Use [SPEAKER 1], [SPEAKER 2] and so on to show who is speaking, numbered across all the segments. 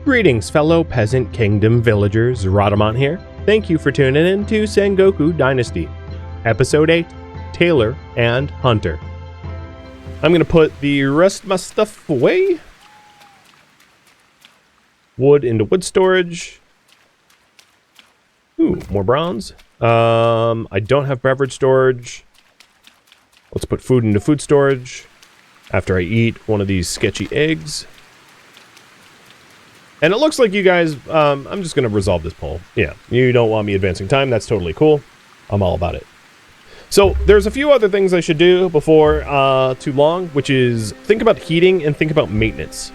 [SPEAKER 1] Greetings, fellow Peasant Kingdom villagers. Rhadamant here. Thank you for tuning in to Sengoku Dynasty, Episode 8, Tailor and Hunter. I'm going to put the rest of my stuff away. Wood into wood storage. Ooh, more bronze. I don't have beverage storage. Let's put food into food storage after I eat one of these sketchy eggs. And it looks like you guys, I'm just going to resolve this poll. Yeah, you don't want me advancing time. That's totally cool. I'm all about it. So there's a few other things I should do before too long, which is think about heating and think about maintenance.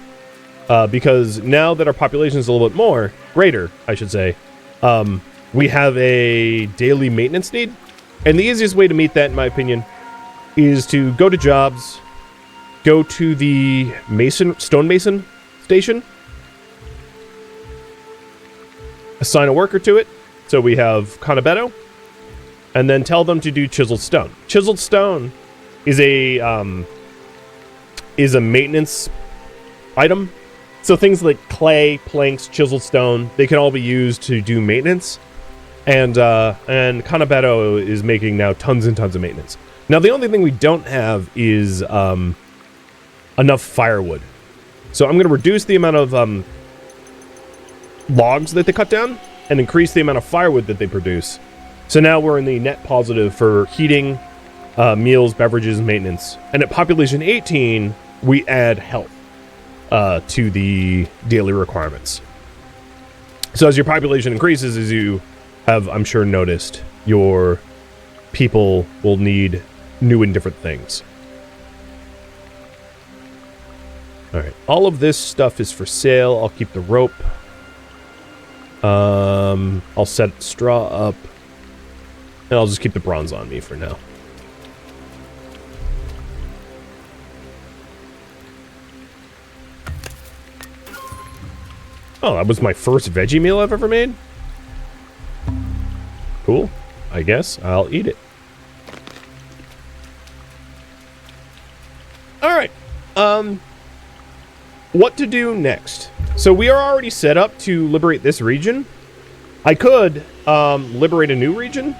[SPEAKER 1] Because now that our population is a little bit greater, I should say, we have a daily maintenance need. And the easiest way to meet that, in my opinion, is to go to jobs, go to the stonemason station, assign a worker to it, so we have Kanabetto, and then tell them to do chiseled stone. Chiseled stone is a maintenance item. So things like clay, planks, chiseled stone, they can all be used to do maintenance. And Kanabetto is making now tons and tons of maintenance. Now the only thing we don't have is enough firewood. So I'm going to reduce the amount of logs that they cut down and increase the amount of firewood that they produce. So now we're in the net positive for heating, meals, beverages, and maintenance. And at population 18, we add health to the daily requirements. So as your population increases, as you have, I'm sure, noticed, your people will need new and different things. Alright, all of this stuff is for sale. I'll keep the rope. I'll set straw up, and I'll just keep the bronze on me for now. Oh, that was my first veggie meal I've ever made? Cool. I guess I'll eat it. Alright. What to do next? So we are already set up to liberate this region. I could liberate a new region.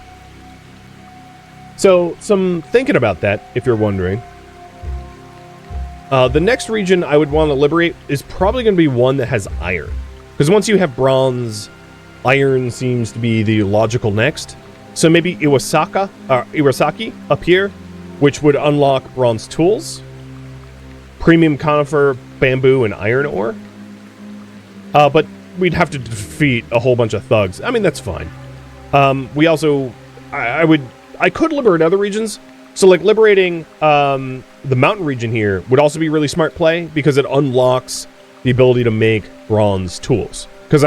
[SPEAKER 1] So some thinking about that, if you're wondering. The next region I would want to liberate is probably going to be one that has iron. Because once you have bronze, iron seems to be the logical next. So maybe Iwasaki up here, which would unlock bronze tools, premium conifer, bamboo, and iron ore. But we'd have to defeat a whole bunch of thugs. I mean, that's fine. We also, I could liberate other regions. So like liberating the mountain region here would also be really smart play because it unlocks the ability to make bronze tools. Because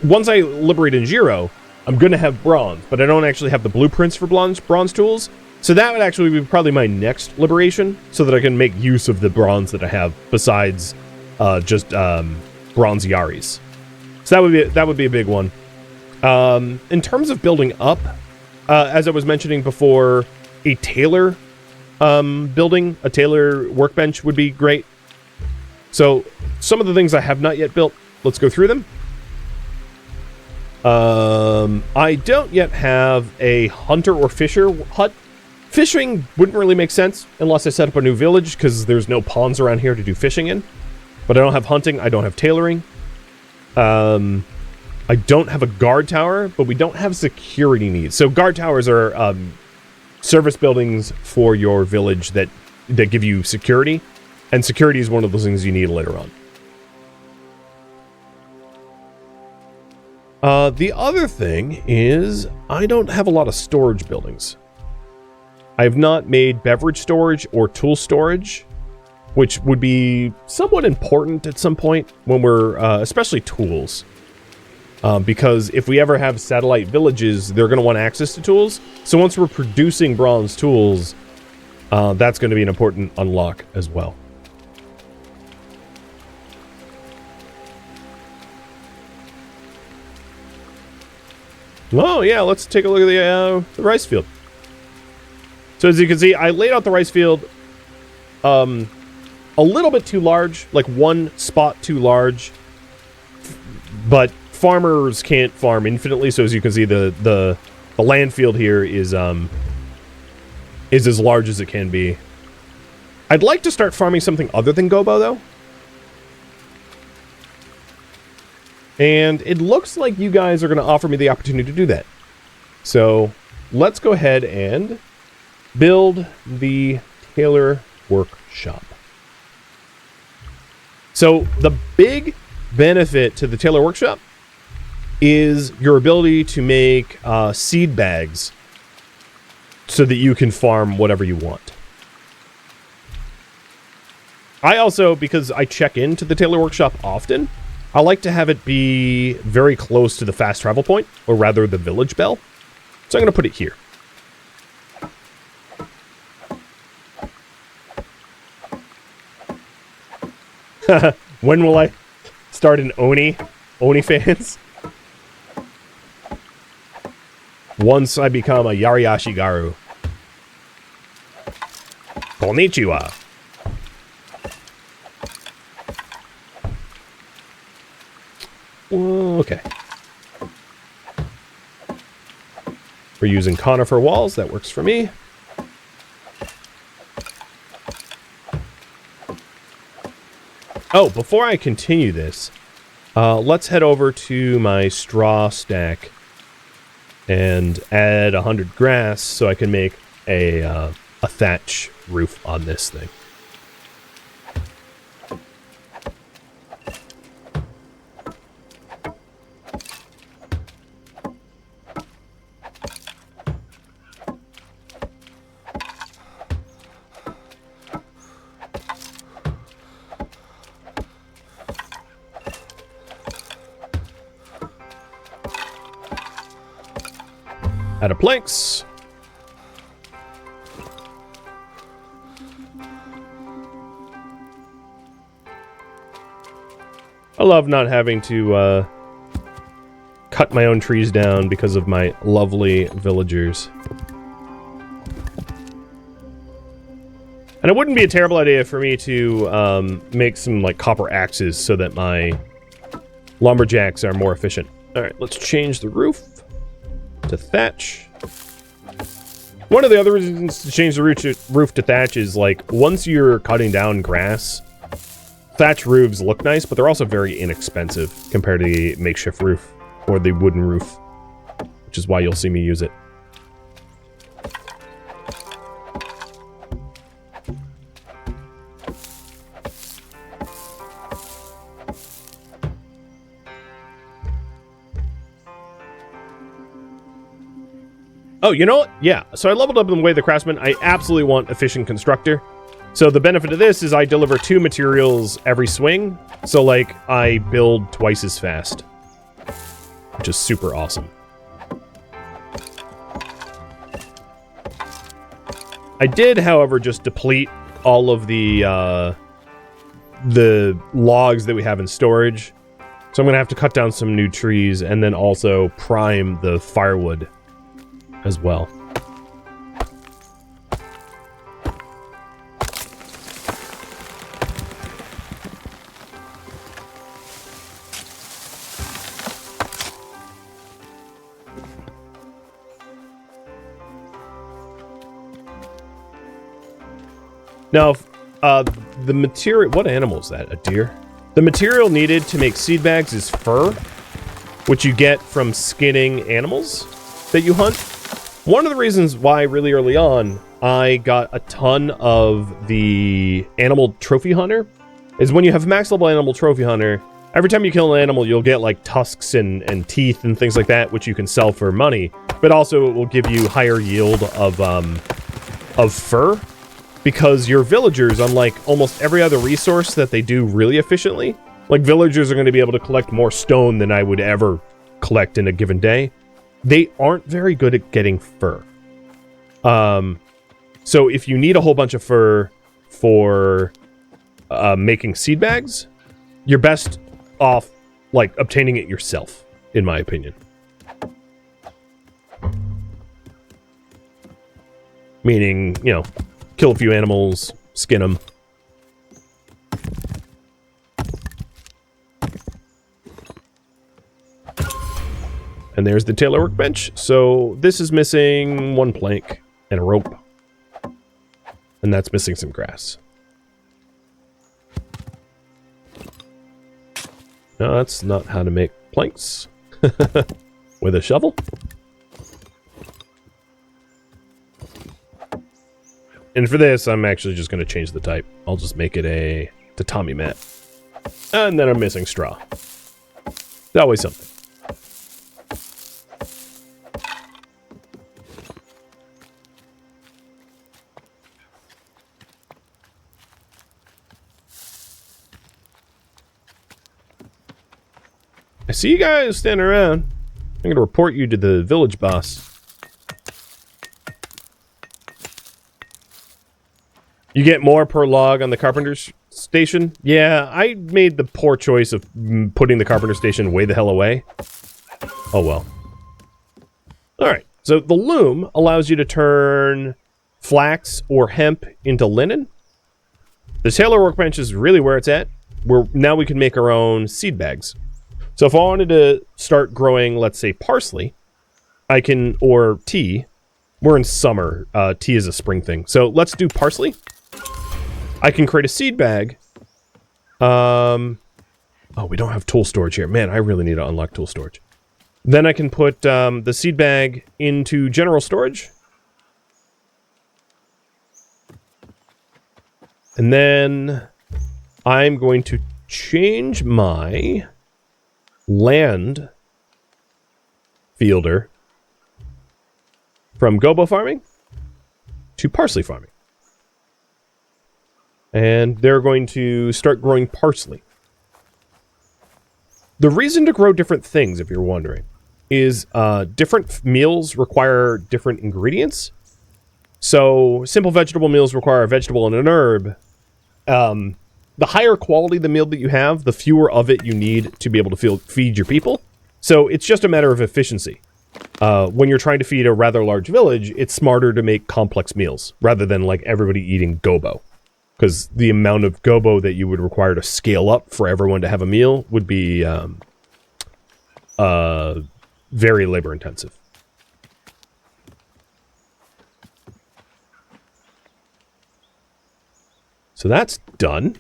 [SPEAKER 1] once I liberate Injiro, I'm going to have bronze, but I don't actually have the blueprints for bronze tools. So that would actually be probably my next liberation, so that I can make use of the bronze that I have besides just bronze yaris. So that would be a big one. In terms of building up, as I was mentioning before, a tailor building, a tailor workbench would be great. So some of the things I have not yet built, let's go through them. I don't yet have a hunter or fisher hut. Fishing wouldn't really make sense unless I set up a new village, because there's no ponds around here to do fishing in. But I don't have hunting, I don't have tailoring. I don't have a guard tower, but we don't have security needs. So guard towers are service buildings for your village that give you security. And security is one of those things you need later on. The other thing is I don't have a lot of storage buildings. I have not made beverage storage or tool storage, which would be somewhat important at some point when we're, especially tools. Because if we ever have satellite villages, they're going to want access to tools. So once we're producing bronze tools, that's going to be an important unlock as well. Oh yeah, let's take a look at the rice field. So as you can see, I laid out the rice field a little bit too large, like one spot too large. but farmers can't farm infinitely, so as you can see, the land field here is as large as it can be. I'd like to start farming something other than gobo, though. And it looks like you guys are going to offer me the opportunity to do that. So let's go ahead and build the Tailor Workshop. So the big benefit to the Tailor Workshop is your ability to make seed bags so that you can farm whatever you want. I also, because I check into the Tailor Workshop often, I like to have it be very close to the fast travel point, or rather the village bell. So I'm going to put it here. When will I start an OnlyFans? Once I become a Yari Ashigaru. Konnichiwa. Okay. We're using conifer walls. That works for me. Oh, before I continue this, let's head over to my straw stack and add 100 grass so I can make a thatch roof on this thing. Out of planks. I love not having to cut my own trees down because of my lovely villagers. And it wouldn't be a terrible idea for me to make some like copper axes so that my lumberjacks are more efficient. All right, let's change the roof to thatch. One of the other reasons to change the roof to thatch is, like, once you're cutting down grass, thatch roofs look nice, but they're also very inexpensive compared to the makeshift roof or the wooden roof, which is why you'll see me use it. Oh, you know what? Yeah, so I leveled up in the way of the craftsman. I absolutely want efficient constructor. So the benefit of this is I deliver 2 materials every swing. So, like, I build twice as fast, which is super awesome. I did, however, just deplete all of the logs that we have in storage. So I'm going to have to cut down some new trees and then also prime the firewood as well. Now, the material... What animal is that? A deer? The material needed to make seed bags is fur, which you get from skinning animals that you hunt. One of the reasons why really early on I got a ton of the animal trophy hunter is when you have max level animal trophy hunter, every time you kill an animal, you'll get like tusks and teeth and things like that, which you can sell for money, but also it will give you higher yield of fur, because your villagers, unlike almost every other resource that they do really efficiently, like villagers are going to be able to collect more stone than I would ever collect in a given day. They aren't very good at getting fur. So if you need a whole bunch of fur for making seed bags, you're best off, like, obtaining it yourself, in my opinion. Meaning, you know, kill a few animals, skin them. And there's the tailor workbench. So this is missing 1 plank and a rope. And that's missing some grass. No, that's not how to make planks. With a shovel. And for this, I'm actually just going to change the type. I'll just make it a tatami mat. And then I'm missing straw. It's always something. I see you guys standing around. I'm going to report you to the village boss. You get more per log on the carpenter's station? Yeah, I made the poor choice of putting the carpenter station way the hell away. Oh well. Alright, so the loom allows you to turn flax or hemp into linen. The tailor workbench is really where it's at. Now we can make our own seed bags. So if I wanted to start growing, let's say, parsley, I can, or tea. We're in summer. Tea is a spring thing. So let's do parsley. I can create a seed bag. Oh, we don't have tool storage here. Man, I really need to unlock tool storage. Then I can put the seed bag into general storage. And then I'm going to change my land fielder from gobo farming to parsley farming. And they're going to start growing parsley. The reason to grow different things, if you're wondering, is different meals require different ingredients. So simple vegetable meals require a vegetable and an herb. The higher quality the meal that you have, the fewer of it you need to be able to feed your people. So it's just a matter of efficiency. When you're trying to feed a rather large village, it's smarter to make complex meals rather than like everybody eating gobo. Because the amount of gobo that you would require to scale up for everyone to have a meal would be very labor intensive. So that's done.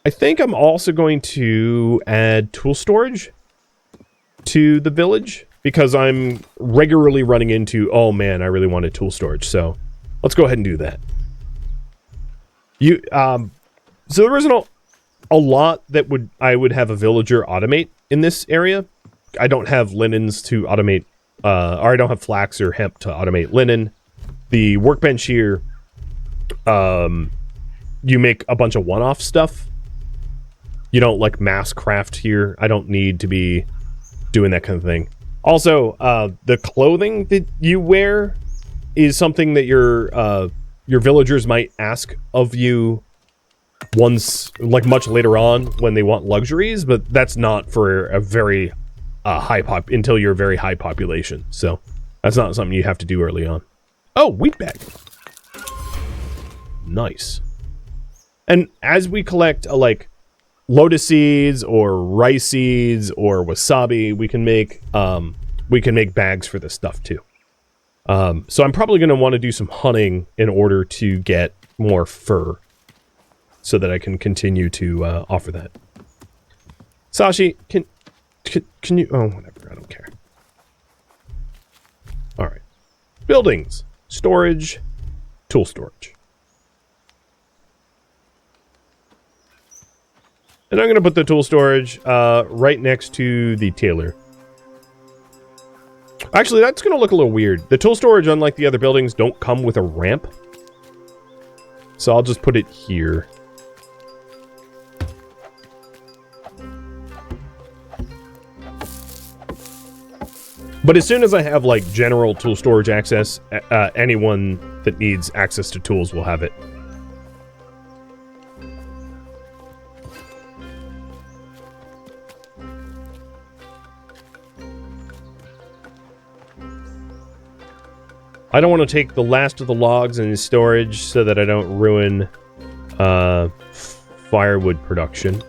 [SPEAKER 1] I think I'm also going to add tool storage to the village because I'm regularly running into, oh man, I really wanted tool storage. So let's go ahead and do that. So there isn't a lot that I would have a villager automate in this area. I don't have linens to automate, or I don't have flax or hemp to automate linen. The workbench here, you make a bunch of one-off stuff. You don't like mass craft here. I don't need to be doing that kind of thing. Also, the clothing that you wear is something that your villagers might ask of you once, like much later on when they want luxuries, but that's not for a very until you're a very high population. So that's not something you have to do early on. Oh, wheat bag. Nice. And as we collect like lotus seeds or rice seeds or wasabi, we can make bags for this stuff too. So I'm probably going to want to do some hunting in order to get more fur so that I can continue to offer that. Sashi, can you... Oh, whatever. I don't care. All right. Buildings. Storage. Tool storage. And I'm going to put the tool storage right next to the tailor. Actually, that's going to look a little weird. The tool storage, unlike the other buildings, don't come with a ramp. So I'll just put it here. But as soon as I have, like, general tool storage access, anyone that needs access to tools will have it. I don't want to take the last of the logs in storage so that I don't ruin firewood production.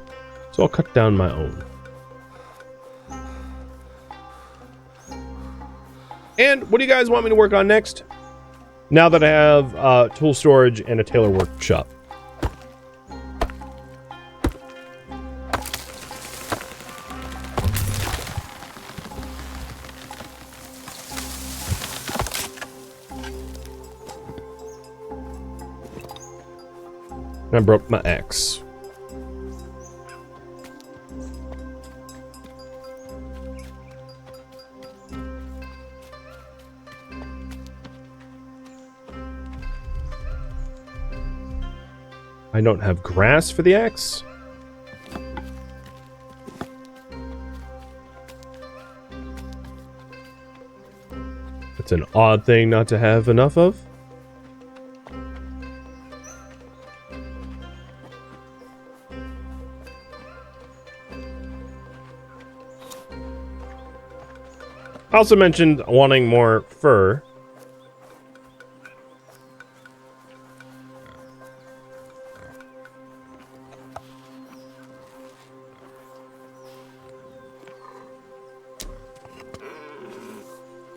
[SPEAKER 1] So I'll cut down my own. And what do you guys want me to work on next? Now that I have tool storage and a tailor workshop. I broke my axe. I don't have grass for the axe. It's an odd thing not to have enough of. I also mentioned wanting more fur.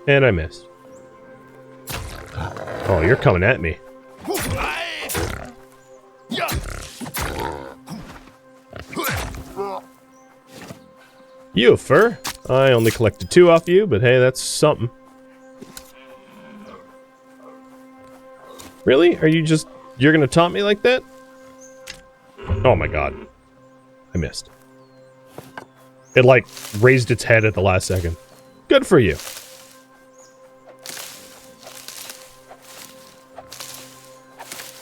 [SPEAKER 1] And I missed. Oh, you're coming at me. You have fur? I only collected 2 off you, but hey, that's something. Really? Are you just... You're gonna taunt me like that? Oh my god. I missed. It, like, raised its head at the last second. Good for you.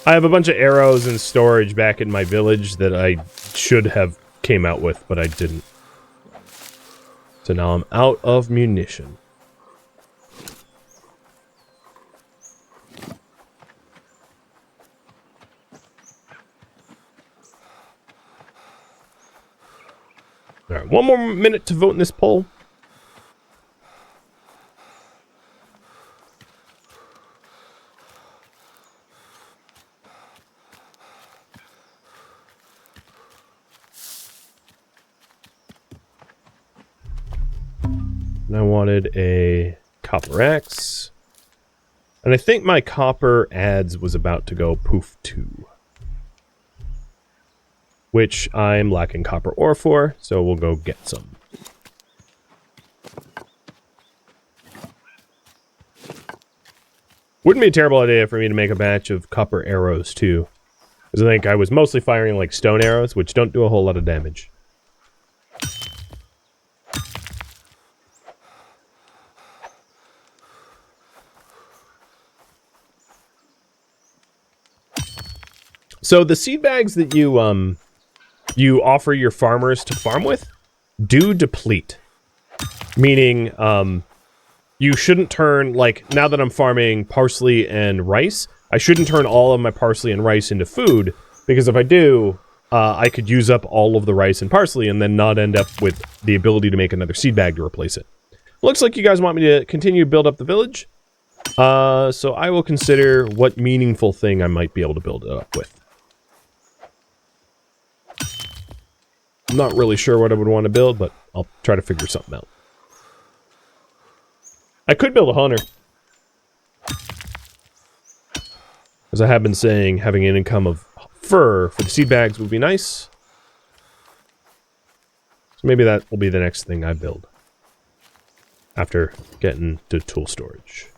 [SPEAKER 1] I have a bunch of arrows in storage back in my village that I should have came out with, but I didn't. So now I'm out of munition. Alright, one more minute to vote in this poll. And I wanted a copper axe. And I think my copper adds was about to go poof too. Which I'm lacking copper ore for, so we'll go get some. Wouldn't be a terrible idea for me to make a batch of copper arrows too. Because I think I was mostly firing like stone arrows, which don't do a whole lot of damage. So the seed bags that you offer your farmers to farm with do deplete. Meaning, you shouldn't turn, like, now that I'm farming parsley and rice, I shouldn't turn all of my parsley and rice into food, because if I do, I could use up all of the rice and parsley and then not end up with the ability to make another seed bag to replace it. Looks like you guys want me to continue to build up the village. So I will consider what meaningful thing I might be able to build it up with. I'm not really sure what I would want to build, but I'll try to figure something out. I could build a hunter. As I have been saying, having an income of fur for the seed bags would be nice. So maybe that will be the next thing I build. After getting to tool storage.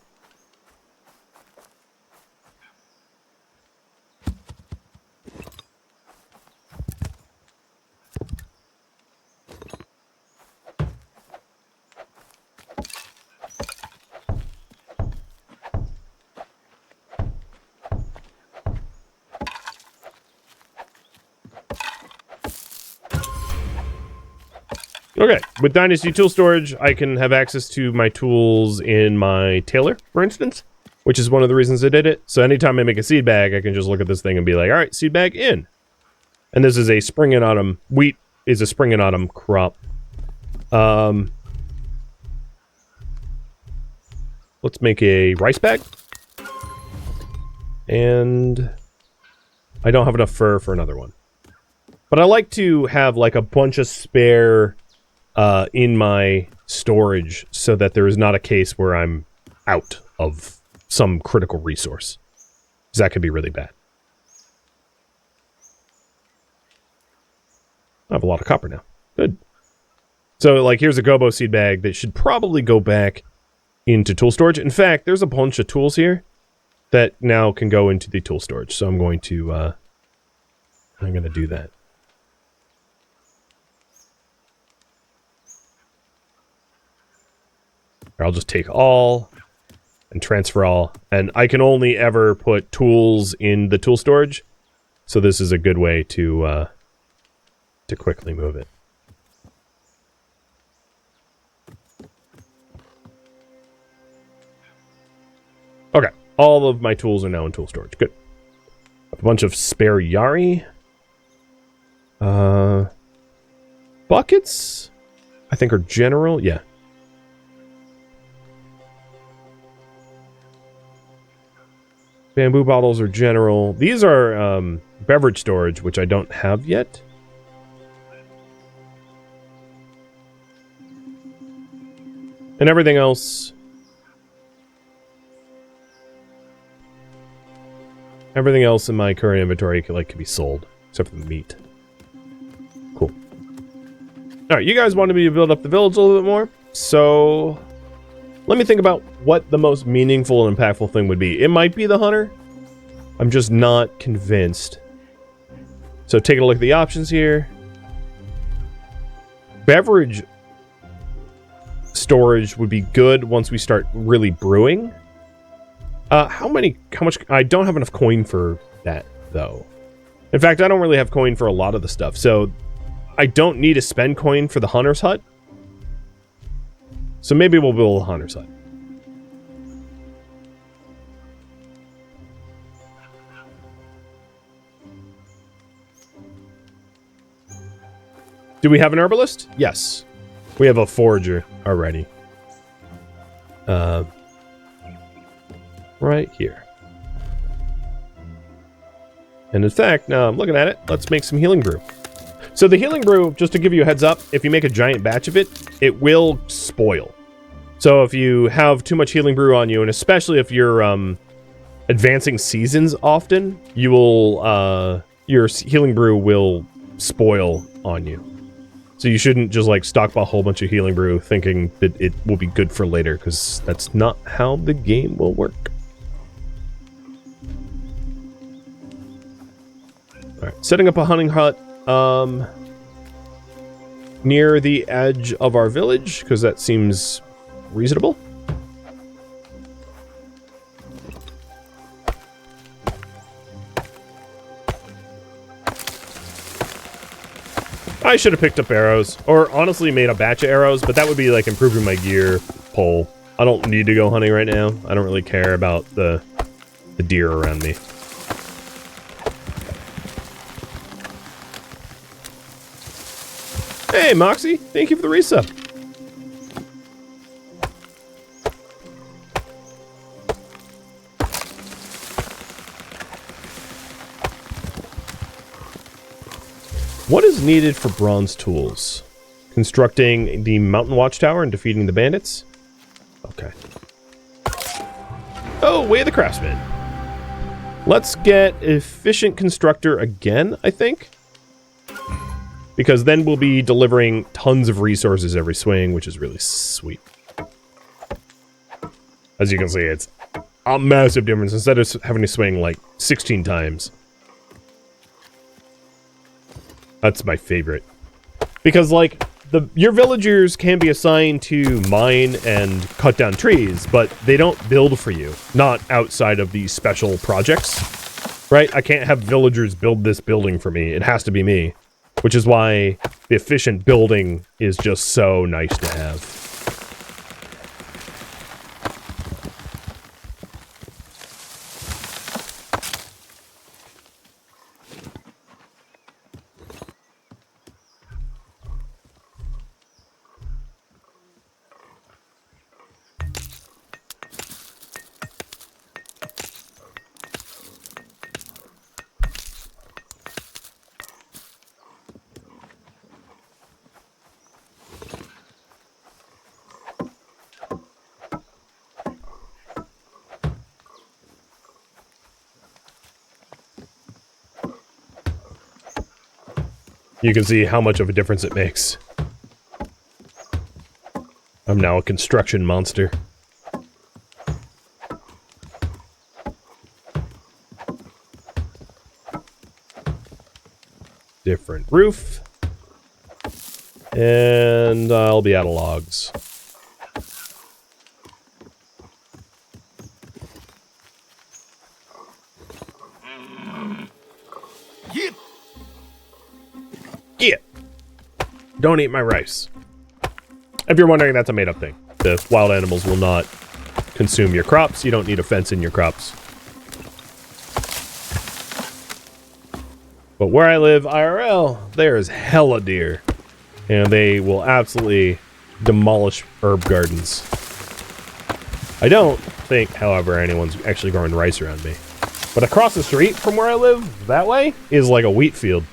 [SPEAKER 1] Okay, with Dynasty Tool Storage, I can have access to my tools in my Tailor, for instance, which is one of the reasons I did it. So anytime I make a seed bag, I can just look at this thing and be like, all right, seed bag in. And this is a spring and autumn. Wheat is a spring and autumn crop. Let's make a rice bag. And I don't have enough fur for another one. But I like to have like a bunch of spare in my storage so that there is not a case where I'm out of some critical resource. Because that could be really bad. I have a lot of copper now. Good. So, like, here's a gobo seed bag that should probably go back into tool storage. In fact, there's a bunch of tools here that now can go into the tool storage. So I'm going to do that. I'll just take all and transfer all. And I can only ever put tools in the tool storage. So this is a good way to quickly move it. Okay, all of my tools are now in tool storage. Good. A bunch of spare yari. Buckets, I think, are general. Yeah. Bamboo bottles are general. These are beverage storage, which I don't have yet. And everything else... Everything else in my current inventory could be sold, except for the meat. Cool. Alright, you guys wanted me to build up the village a little bit more, so... Let me think about what the most meaningful and impactful thing would be. It might be the hunter. I'm just not convinced. So taking a look at the options here. Beverage storage would be good once we start really brewing. How much? I don't have enough coin for that, though. In fact, I don't really have coin for a lot of the stuff, so I don't need to spend coin for the hunter's hut. So maybe we'll build a hunter's hut. Do we have an herbalist? Yes. We have a forager already. Right here. And in fact, now I'm looking at it, let's make some healing brew. So the healing brew, just to give you a heads up, if you make a giant batch of it, it will spoil. So if you have too much healing brew on you, and especially if you're advancing seasons often, you will your healing brew will spoil on you. So you shouldn't just like stockpile a whole bunch of healing brew thinking that it will be good for later, because that's not how the game will work. Alright, setting up a hunting hut near the edge of our village, because that seems reasonable. I should have picked up arrows, or honestly made a batch of arrows, but that would be like improving my gear pole. I don't need to go hunting right now. I don't really care about the deer around me. Hey, Moxie! Thank you for the resub. What is needed for bronze tools? Constructing the mountain watchtower and defeating the bandits? Okay. Oh, Way of the Craftsman. Let's get Efficient Constructor again, I think. Because then we'll be delivering tons of resources every swing, which is really sweet. As you can see, it's a massive difference. Instead of having to swing like 16 times. That's my favorite. Because, like, your villagers can be assigned to mine and cut down trees, but they don't build for you. Not outside of these special projects. Right? I can't have villagers build this building for me. It has to be me. Which is why the efficient building is just so nice to have. you can see how much of a difference it makes. I'm now a construction monster. Different roof. And I'll be out of logs. Yeah. Don't eat my rice. If you're wondering, that's a made-up thing. The wild animals will not consume your crops. You don't need a fence in your crops. But where I live, IRL, there's hella deer. And they will absolutely demolish herb gardens. I don't think, however, anyone's actually growing rice around me. But across the street from where I live, that way, is like a wheat field.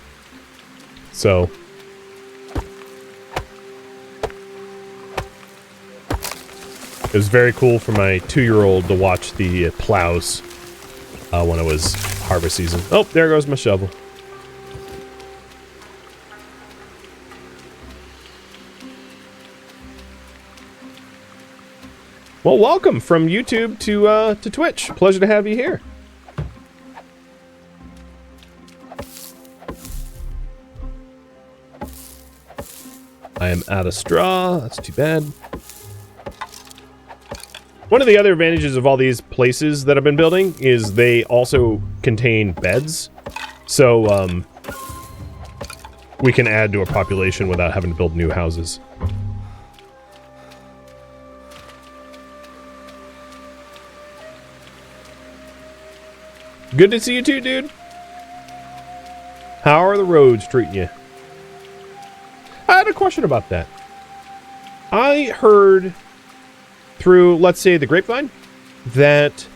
[SPEAKER 1] So... it was very cool for my 2-year-old to watch the plows when it was harvest season. Oh, there goes my shovel. Well, welcome from YouTube to Twitch. Pleasure to have you here. I am out of straw. That's too bad. One of the other advantages of all these places that I've been building is they also contain beds. So, we can add to a population without having to build new houses. Good to see you too, dude. How are the roads treating you? I had a question about that. I heard through, let's say, the grapevine, that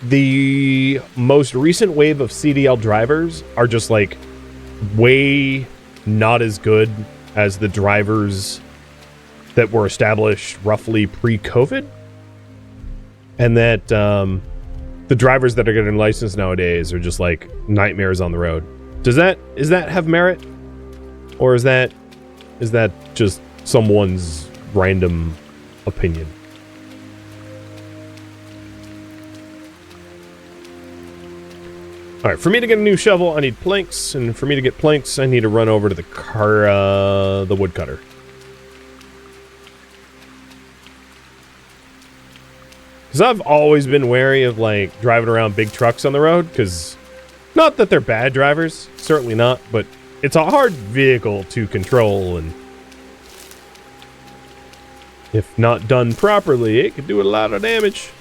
[SPEAKER 1] the most recent wave of CDL drivers are just like way not as good as the drivers that were established roughly pre-COVID, and that the drivers that are getting licensed nowadays are just like nightmares on the road. Is that have merit, or is that just someone's random opinion? Alright, for me to get a new shovel, I need planks, and for me to get planks, I need to run over to the woodcutter. Because I've always been wary of, like, driving around big trucks on the road, because not that they're bad drivers, certainly not, but it's a hard vehicle to control, and if not done properly, it could do a lot of damage.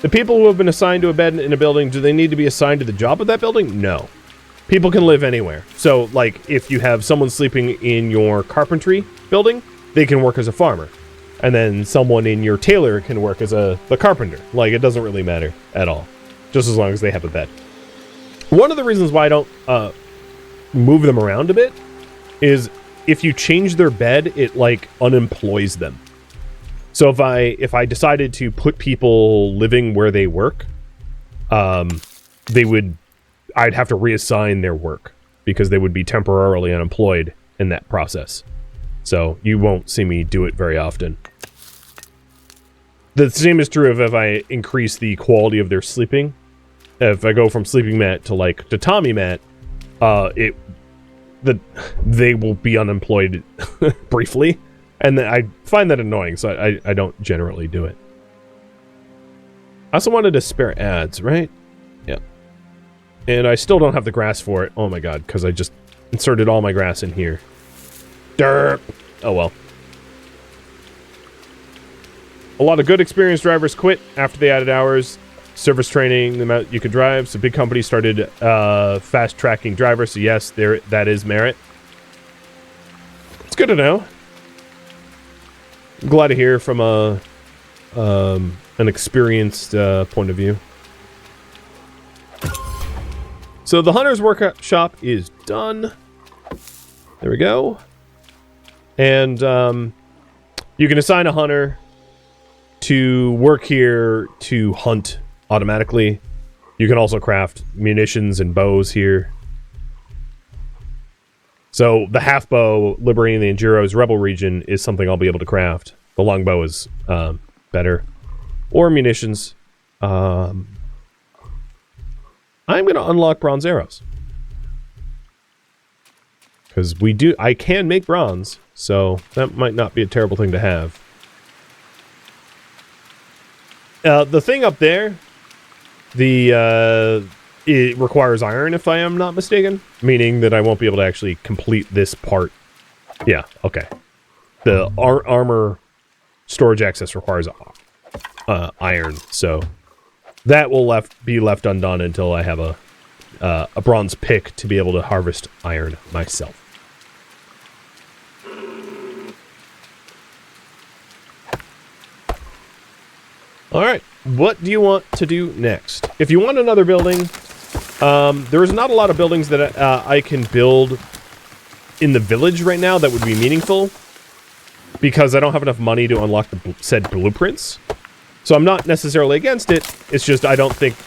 [SPEAKER 1] The people who have been assigned to a bed in a building, do they need to be assigned to the job of that building? No. People can live anywhere. So, like, if you have someone sleeping in your carpentry building, they can work as a farmer. And then someone in your tailor can work as the carpenter. Like, it doesn't really matter at all. Just as long as they have a bed. One of the reasons why I don't move them around a bit is if you change their bed, it, like, unemploys them. So if I decided to put people living where they work, I'd have to reassign their work because they would be temporarily unemployed in that process. So you won't see me do it very often. The same is true if I increase the quality of their sleeping. If I go from sleeping mat to like tatami mat, they will be unemployed briefly. And I find that annoying, so I don't generally do it. I also wanted to spare ads, right? Yeah. And I still don't have the grass for it. Oh my god, because I just inserted all my grass in here. Derp! Oh well. A lot of good experienced drivers quit after they added hours. Service training, the amount you could drive. So big companies started fast-tracking drivers. So yes, that is merit. It's good to know. I'm glad to hear from an experienced point of view. So the Hunter's Workshop is done. There we go. And you can assign a hunter to work here to hunt automatically. You can also craft munitions and bows here. So the half bow liberating the Injuro's rebel region is something I'll be able to craft. The longbow is better. Or munitions. I'm going to unlock bronze arrows. Because I can make bronze, so that might not be a terrible thing to have. The thing up there, it requires iron, if I am not mistaken. Meaning that I won't be able to actually complete this part. Yeah, okay. The armor storage access requires iron, so that will be left undone until I have a bronze pick to be able to harvest iron myself. Alright, what do you want to do next? If you want another building, there's not a lot of buildings that I can build in the village right now that would be meaningful, because I don't have enough money to unlock the said blueprints. So I'm not necessarily against it, it's just I don't think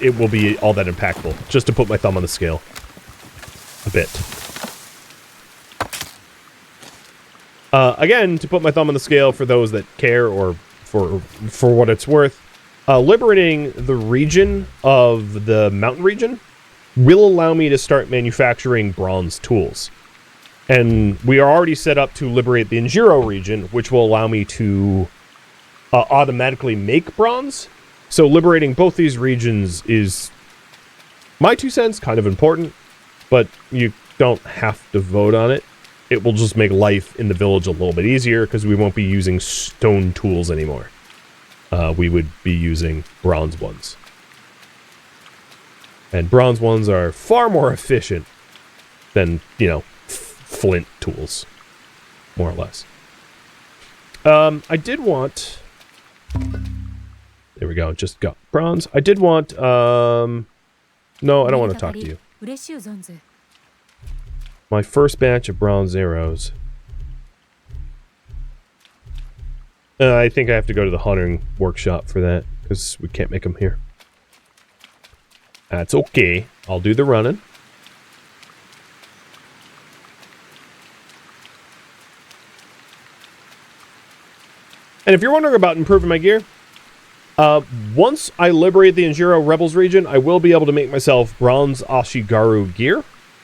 [SPEAKER 1] it will be all that impactful, just to put my thumb on the scale a bit. Again, to put my thumb on the scale for those that care, or for what it's worth, liberating the region of the mountain region will allow me to start manufacturing bronze tools. And we are already set up to liberate the Injuro region, which will allow me to automatically make bronze. So liberating both these regions is, my 2 cents, kind of important, but you don't have to vote on it. It will just make life in the village a little bit easier, because we won't be using stone tools anymore. We would be using bronze ones. And bronze ones are far more efficient than, flint tools, more or less. I did want... There we go, just go. Bronze. I did want... No, I don't want to talk to you. My first batch of bronze arrows. I think I have to go to the hunting workshop for that, because we can't make them here. That's okay. I'll do the running. And if you're wondering about improving my gear, once I liberate the Injuro Rebels region, I will be able to make myself bronze Ashigaru gear,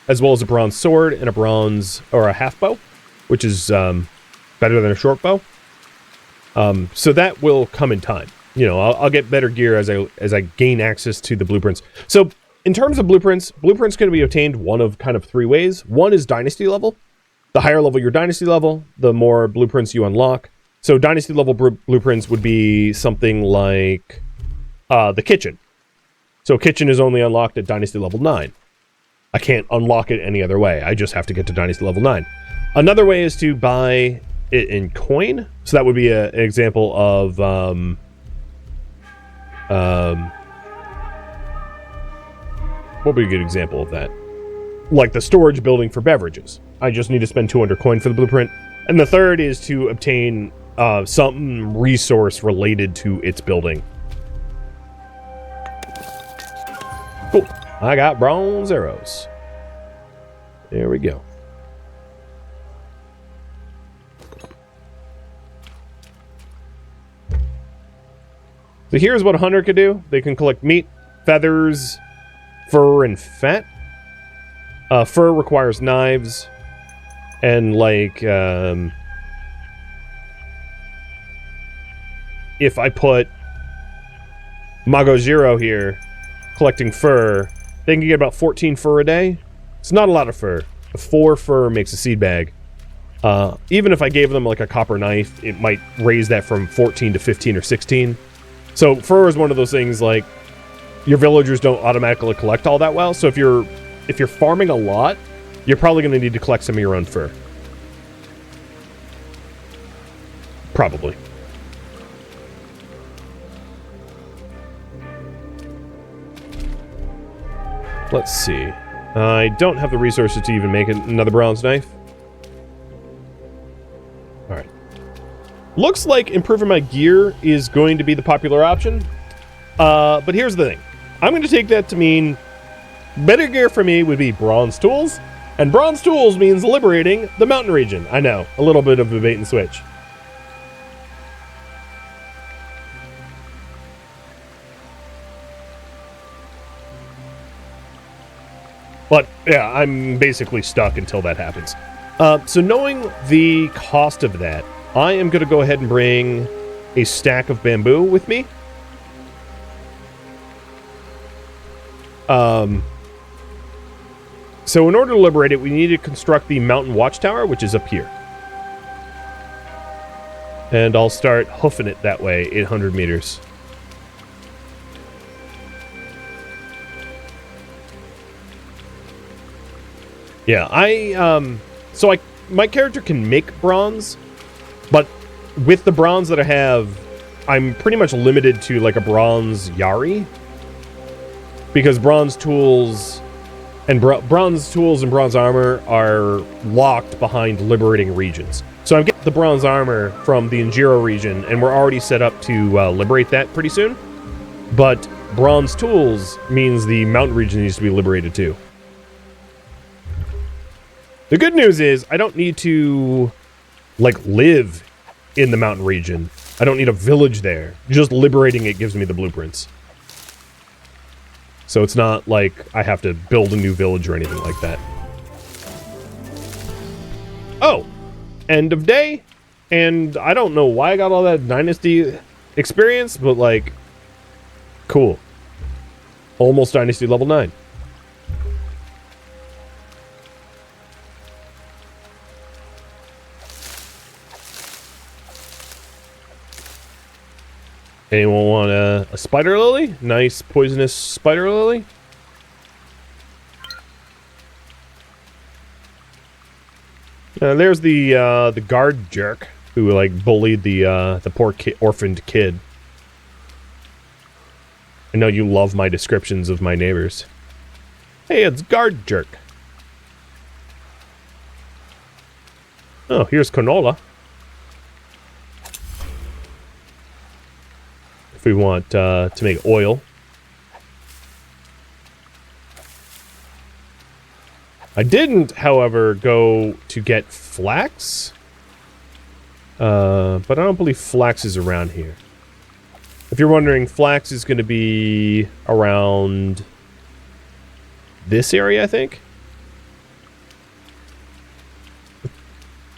[SPEAKER 1] as well as a bronze sword and a bronze, or a half bow, which is better than a short bow. So that will come in time. I'll get better gear as I gain access to the blueprints. So in terms of blueprints can be obtained one of kind of 3 ways. One is dynasty level. The higher level your dynasty level, the more blueprints you unlock. So dynasty level blueprints would be something like the kitchen. So kitchen is only unlocked at dynasty level 9. I can't unlock it any other way. I just have to get to dynasty level 9. Another way is to buy it in coin. So that would be an example of what would be a good example of that? Like the storage building for beverages. I just need to spend 200 coin for the blueprint. And the third is to obtain some resource related to its building. Cool. I got bronze arrows. There we go. So here's what a hunter could do. They can collect meat, feathers, fur, and fat. Fur requires knives. And if I put Mago Zero here, collecting fur, they can get about 14 fur a day. It's not a lot of fur. 4 fur makes a seed bag. Even if I gave them like a copper knife, it might raise that from 14 to 15 or 16. So fur is one of those things like your villagers don't automatically collect all that well. So if you're farming a lot, you're probably going to need to collect some of your own fur. Probably. Let's see. I don't have the resources to even make another bronze knife. Alright. Looks like improving my gear is going to be the popular option. But here's the thing. I'm going to take that to mean better gear for me would be bronze tools. And bronze tools means liberating the mountain region. I know, a little bit of a bait and switch. But yeah, I'm basically stuck until that happens. So knowing the cost of that, I am going to go ahead and bring a stack of bamboo with me. So in order to liberate it, we need to construct the mountain watchtower, which is up here. And I'll start hoofing it that way, 800 meters. Yeah, my character can make bronze, but with the bronze that I have, I'm pretty much limited to like a bronze yari, because bronze tools and bronze armor are locked behind liberating regions. So I'm getting the bronze armor from the Injiro region, and we're already set up to liberate that pretty soon. But bronze tools means the mountain region needs to be liberated too. The good news is I don't need to, like, live in the mountain region. I don't need a village there. Just liberating it gives me the blueprints. So it's not like I have to build a new village or anything like that. Oh! End of day. And I don't know why I got all that Dynasty experience, but, like, cool. Almost Dynasty level 9. Anyone want a spider lily? Nice poisonous spider lily. There's the guard jerk who like bullied the poor orphaned kid. I know you love my descriptions of my neighbors. Hey, it's guard jerk. Oh, here's canola. We want to make oil. I didn't, however, go to get flax. But I don't believe flax is around here. If you're wondering, flax is going to be around this area, I think.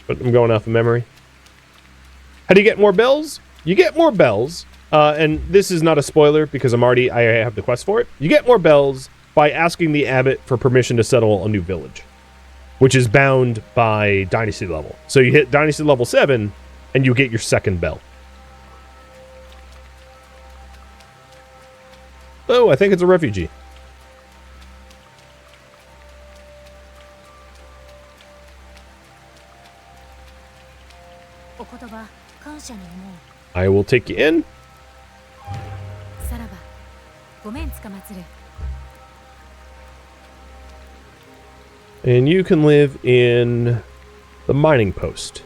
[SPEAKER 1] But I'm going off of memory. How do you get more bells? You get more bells. And this is not a spoiler because I have the quest for it. You get more bells by asking the abbot for permission to settle a new village, which is bound by Dynasty level. So you hit Dynasty level 7 and you get your second bell. Oh, I think it's a refugee. I will take you in. And you can live in the mining post.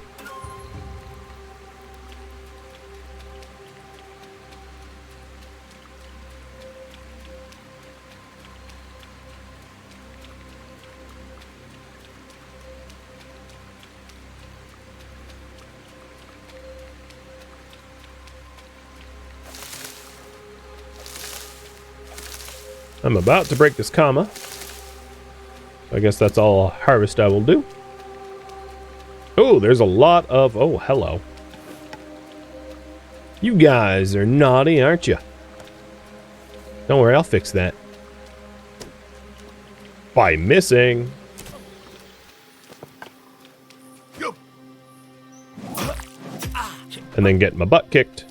[SPEAKER 1] I'm about to break this comma. I guess that's all harvest I will do. Oh, there's a lot of... Oh, hello. You guys are naughty, aren't you? Don't worry, I'll fix that. By missing. And then get my butt kicked.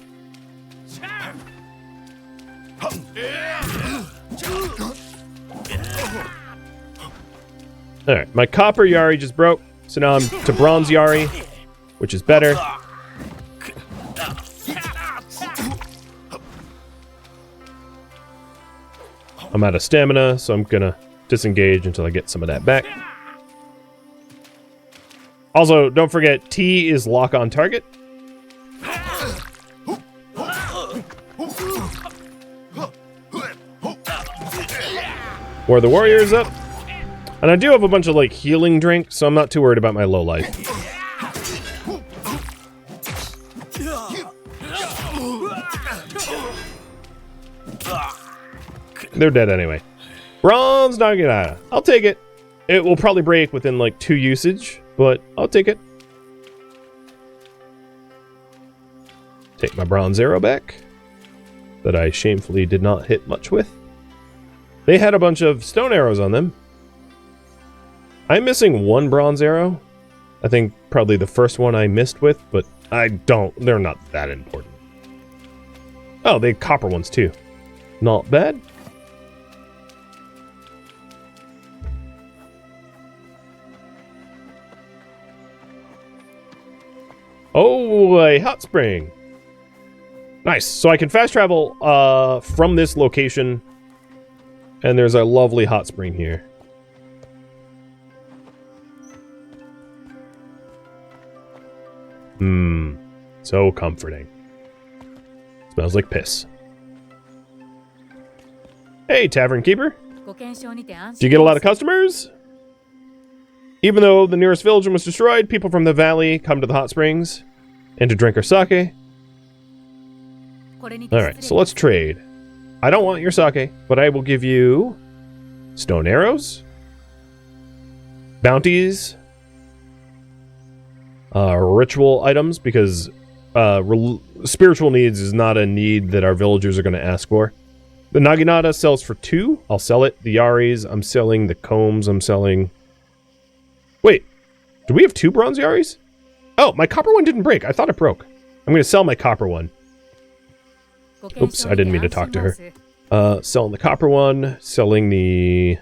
[SPEAKER 1] Alright, my copper yari just broke, so now I'm to bronze yari, which is better. I'm out of stamina, so I'm gonna disengage until I get some of that back. Also, don't forget, T is lock on target. Where the warrior's up. And I do have a bunch of, like, healing drinks, so I'm not too worried about my low life. They're dead anyway. Bronze Naginata. I'll take it. It will probably break within, like, 2 usage, but I'll take it. Take my bronze arrow back that I shamefully did not hit much with. They had a bunch of stone arrows on them. I'm missing 1 bronze arrow. I think probably the first one I missed with, but they're not that important. Oh, they had copper ones too. Not bad. Oh, a hot spring. Nice. So I can fast travel from this location, and there's a lovely hot spring here. So comforting. Smells like piss. Hey, Tavern Keeper. Do you get a lot of customers? Even though the nearest village was destroyed, people from the valley come to the hot springs and to drink our sake. Alright, so let's trade. I don't want your sake, but I will give you stone arrows, bounties, ritual items, because spiritual needs is not a need that our villagers are going to ask for. The Naginata sells for 2. I'll sell it. The yaris, I'm selling. The combs, I'm selling. Wait, do we have 2 bronze yaris? Oh, my copper one didn't break. I thought it broke. I'm going to sell my copper one. Oops, I didn't mean to talk to her. Selling the copper one. Selling the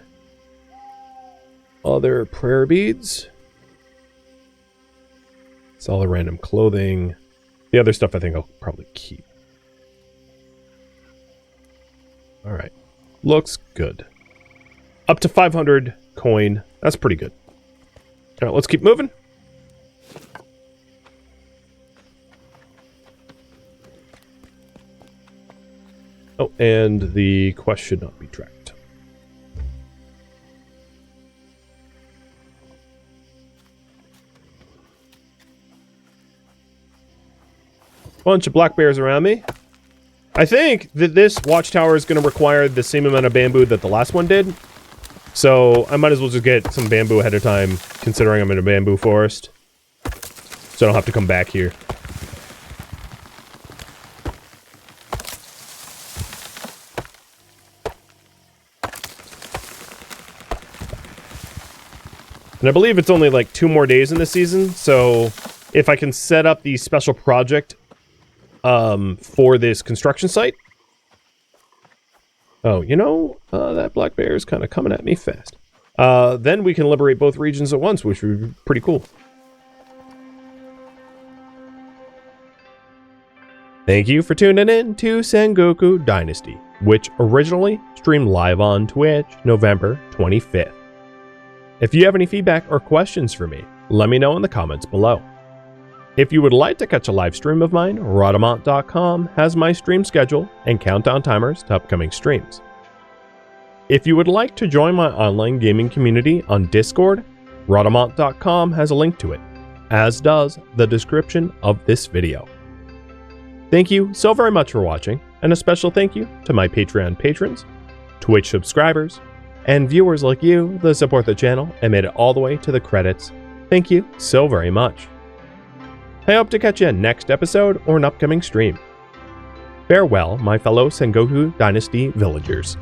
[SPEAKER 1] other prayer beads. Sell the random clothing. The other stuff I think I'll probably keep. Alright. Looks good. Up to 500 coin. That's pretty good. Alright, let's keep moving. Oh, and the quest should not be tracked. Bunch of black bears around me. I think that this watchtower is going to require the same amount of bamboo that the last one did. So I might as well just get some bamboo ahead of time, considering I'm in a bamboo forest. So I don't have to come back here. And I believe it's only like 2 more days in this season, so if I can set up the special project for this construction site. Oh, you know, that black bear is kind of coming at me fast. Then we can liberate both regions at once, which would be pretty cool. Thank you for tuning in to Sengoku Dynasty, which originally streamed live on Twitch November 25th. If you have any feedback or questions for me, let me know in the comments below. If you would like to catch a live stream of mine, Rhadamant.com has my stream schedule and countdown timers to upcoming streams. If you would like to join my online gaming community on Discord, Rhadamant.com has a link to it, as does the description of this video. Thank you so very much for watching, and a special thank you to my Patreon patrons, Twitch subscribers, and viewers like you that support the channel and made it all the way to the credits. Thank you so very much. I hope to catch you in next episode or an upcoming stream. Farewell, my fellow Sengoku Dynasty villagers.